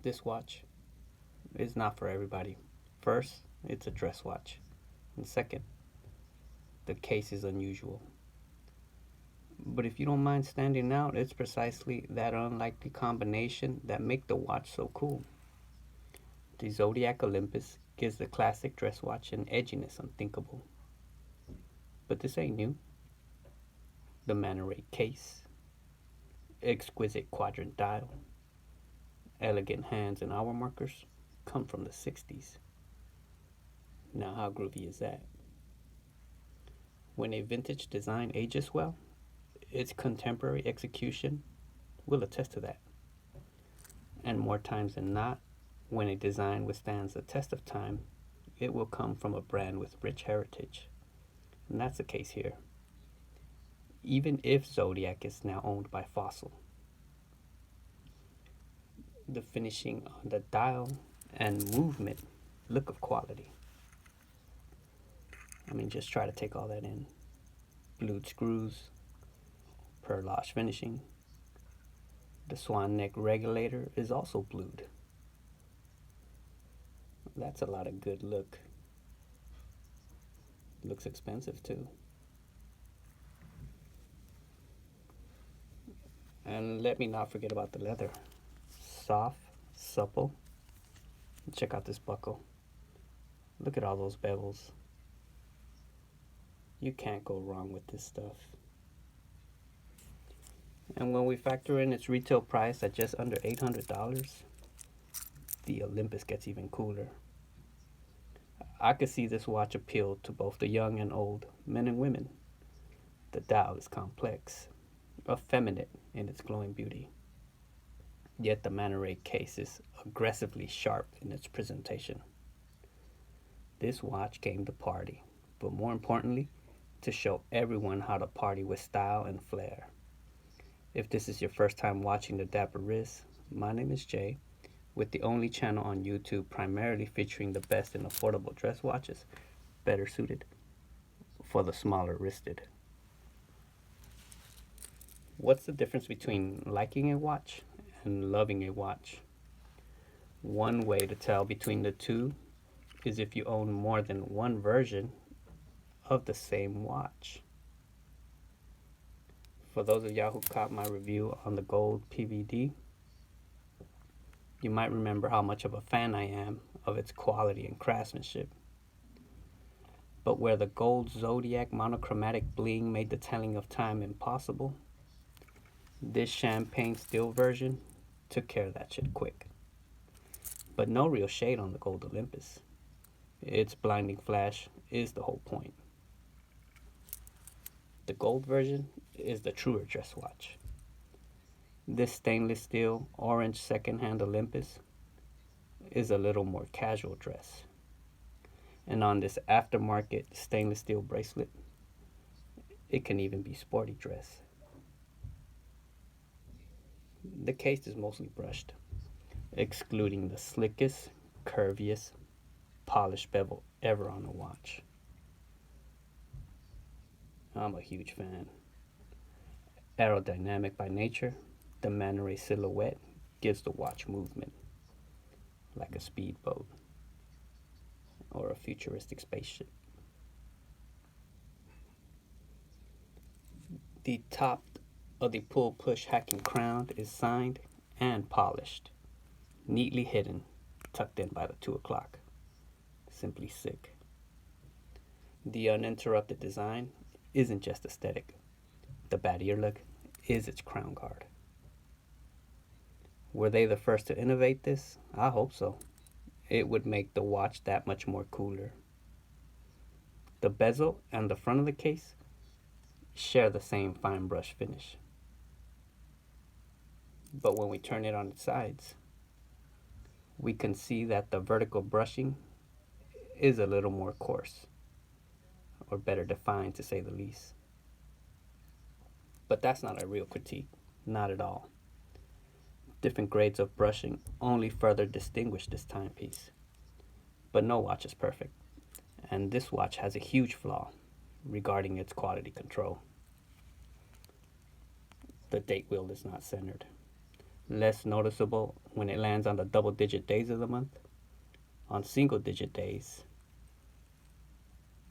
This watch is not for everybody. First, it's a dress watch. And second, the case is unusual. But if you don't mind standing out, it's precisely that unlikely combination that make the watch so cool. The Zodiac Olympus gives the classic dress watch an edginess unthinkable. But this ain't new. The Manneray case, exquisite quadrant dial, elegant hands and hour markers come from the 60s. Now, how groovy is that? When a vintage design ages well, its contemporary execution will attest to that. And more times than not, when a design withstands the test of time, it will come from a brand with rich heritage. And that's the case here. Even if Zodiac is now owned by Fossil. The finishing on the dial and movement look of quality. I mean, just try to take all that in. Blued screws, perlage finishing. The swan neck regulator is also blued. That's a lot of good look. Looks expensive too. And let me not forget about the leather. Soft, supple. Check out this buckle. Look at all those bevels. You can't go wrong with this stuff. And when we factor in its retail price at just under $800, the Olympus gets even cooler. I could see this watch appeal to both the young and old, men and women. The dial is complex, effeminate in its glowing beauty. Yet the Manneray case is aggressively sharp in its presentation. This watch came to party, but more importantly, to show everyone how to party with style and flair. If this is your first time watching the Dapper Wrist, my name is Jay, with the only channel on YouTube primarily featuring the best in affordable dress watches, better suited for the smaller wristed. What's the difference between liking a watch and loving a watch? One way to tell between the two is if you own more than one version of the same watch. For those of y'all who caught my review on the gold PVD, you might remember how much of a fan I am of its quality and craftsmanship. But where the gold Zodiac monochromatic bling made the telling of time impossible, this champagne steel version took care of that shit quick. But no real shade on the gold Olympus. Its blinding flash is the whole point. The gold version is the truer dress watch. This stainless steel orange second-hand Olympus is a little more casual dress. And on this aftermarket stainless steel bracelet, it can even be sporty dress. The case is mostly brushed, excluding the slickest, curviest, polished bevel ever on a watch. I'm a huge fan. Aerodynamic by nature, the Manneray silhouette gives the watch movement, like a speedboat or a futuristic spaceship. The top of the pull-push hacking crown is signed and polished, neatly hidden, tucked in by the 2 o'clock. Simply sick. The uninterrupted design isn't just aesthetic. The bad ear look is its crown guard. Were they the first to innovate this? I hope so. It would make the watch that much more cooler. The bezel and the front of the case share the same fine brush finish. But when we turn it on its sides, we can see that the vertical brushing is a little more coarse, or better defined to say the least. But that's not a real critique, not at all. Different grades of brushing only further distinguish this timepiece. But no watch is perfect, and this watch has a huge flaw regarding its quality control. The date wheel is not centered. less noticeable when it lands on the double-digit days of the month. On single-digit days,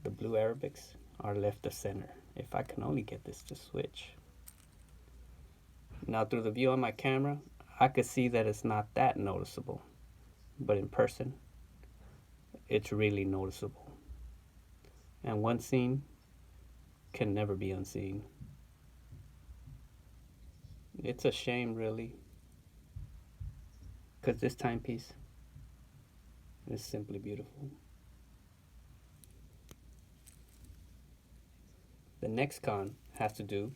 the blue Arabics are left of center. If I can only get this to switch. Now through the view on my camera, I could see that it's not that noticeable, but in person, it's really noticeable. And one scene can never be unseen. It's a shame, really, because this timepiece is simply beautiful. The next con has to do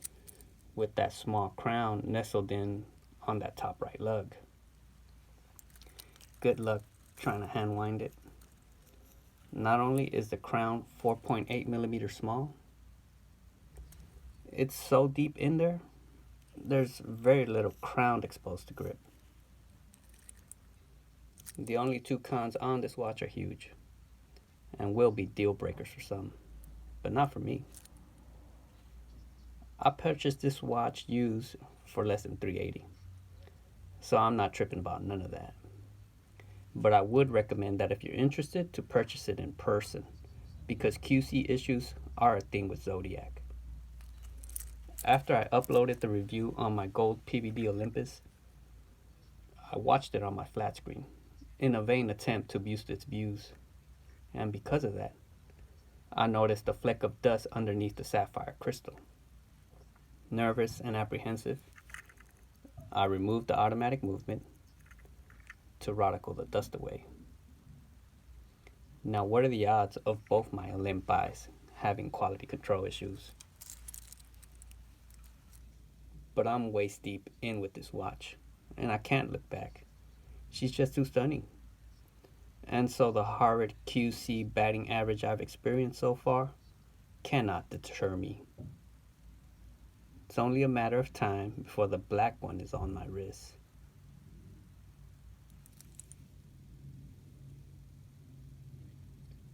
with that small crown nestled in on that top right lug. Good luck trying to hand wind it. Not only is the crown 4.8 millimeters small, it's so deep in there, there's very little crown exposed to grip. The only two cons on this watch are huge and will be deal breakers for some, but not for me. I purchased this watch used for less than $380, so I'm not tripping about none of that. But I would recommend that if you're interested, to purchase it in person, because QC issues are a thing with Zodiac. After I uploaded the review on my gold PVD Olympus, I watched it on my flat screen in a vain attempt to boost its views, and because of that, I noticed a fleck of dust underneath the sapphire crystal. Nervous and apprehensive, I removed the automatic movement to radical the dust away. Now, what are the odds of both my Olympis having quality control issues? But I'm waist deep in with this watch, and I can't look back. She's just too stunning. And so the horrid QC batting average I've experienced so far cannot deter me. It's only a matter of time before the black one is on my wrist.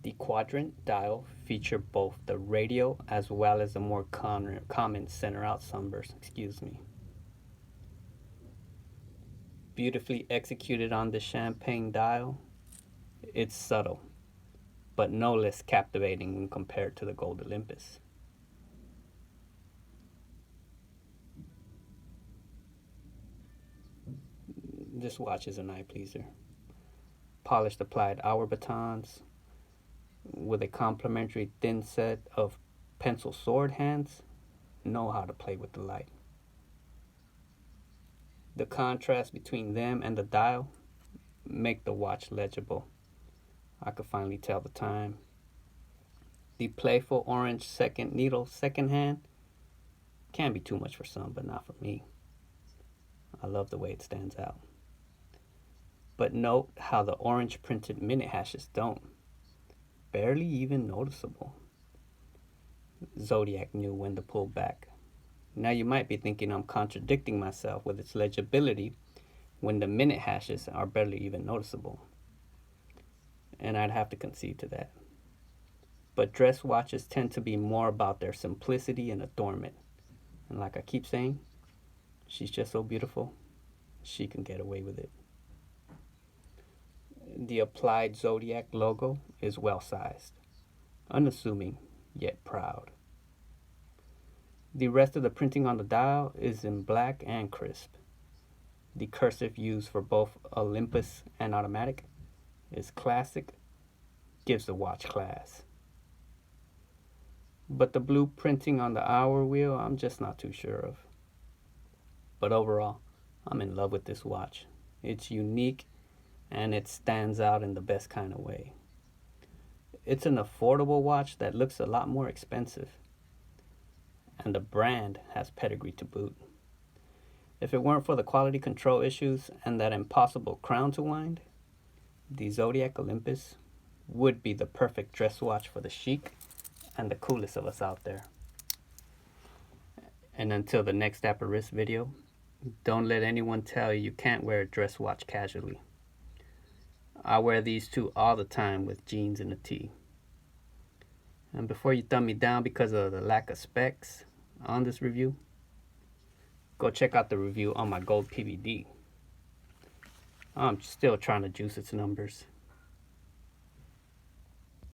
The quadrant dial feature both the radial as well as the more common center out sunburst, Beautifully executed on the champagne dial, it's subtle, but no less captivating when compared to the gold Olympus. This watch is an eye pleaser. Polished applied hour batons with a complementary thin set of pencil sword hands know how to play with the light. The contrast between them and the dial make the watch legible. I could finally tell the time. The playful orange second needle second hand can be too much for some, but not for me. I love the way it stands out. But note how the orange printed minute hashes don't. Barely even noticeable. Zodiac knew when to pull back. Now you might be thinking I'm contradicting myself with its legibility when the minute hashes are barely even noticeable. And I'd have to concede to that. But dress watches tend to be more about their simplicity and adornment. And like I keep saying, she's just so beautiful, she can get away with it. The applied Zodiac logo is well sized, unassuming yet proud. The rest of the printing on the dial is in black and crisp. The cursive used for both Olympus and automatic is classic, gives the watch class. But the blue printing on the hour wheel, I'm just not too sure of. But overall, I'm in love with this watch. It's unique and it stands out in the best kind of way. It's an affordable watch that looks a lot more expensive. And the brand has pedigree to boot. If it weren't for the quality control issues and that impossible crown to wind, the Zodiac Olympus would be the perfect dress watch for the chic and the coolest of us out there. And until the next Dapper Wrist video, don't let anyone tell you you can't wear a dress watch casually. I wear these two all the time with jeans and a tee. And before you thumb me down because of the lack of specs on this review, go check out the review on my gold PVD. I'm still trying to juice its numbers.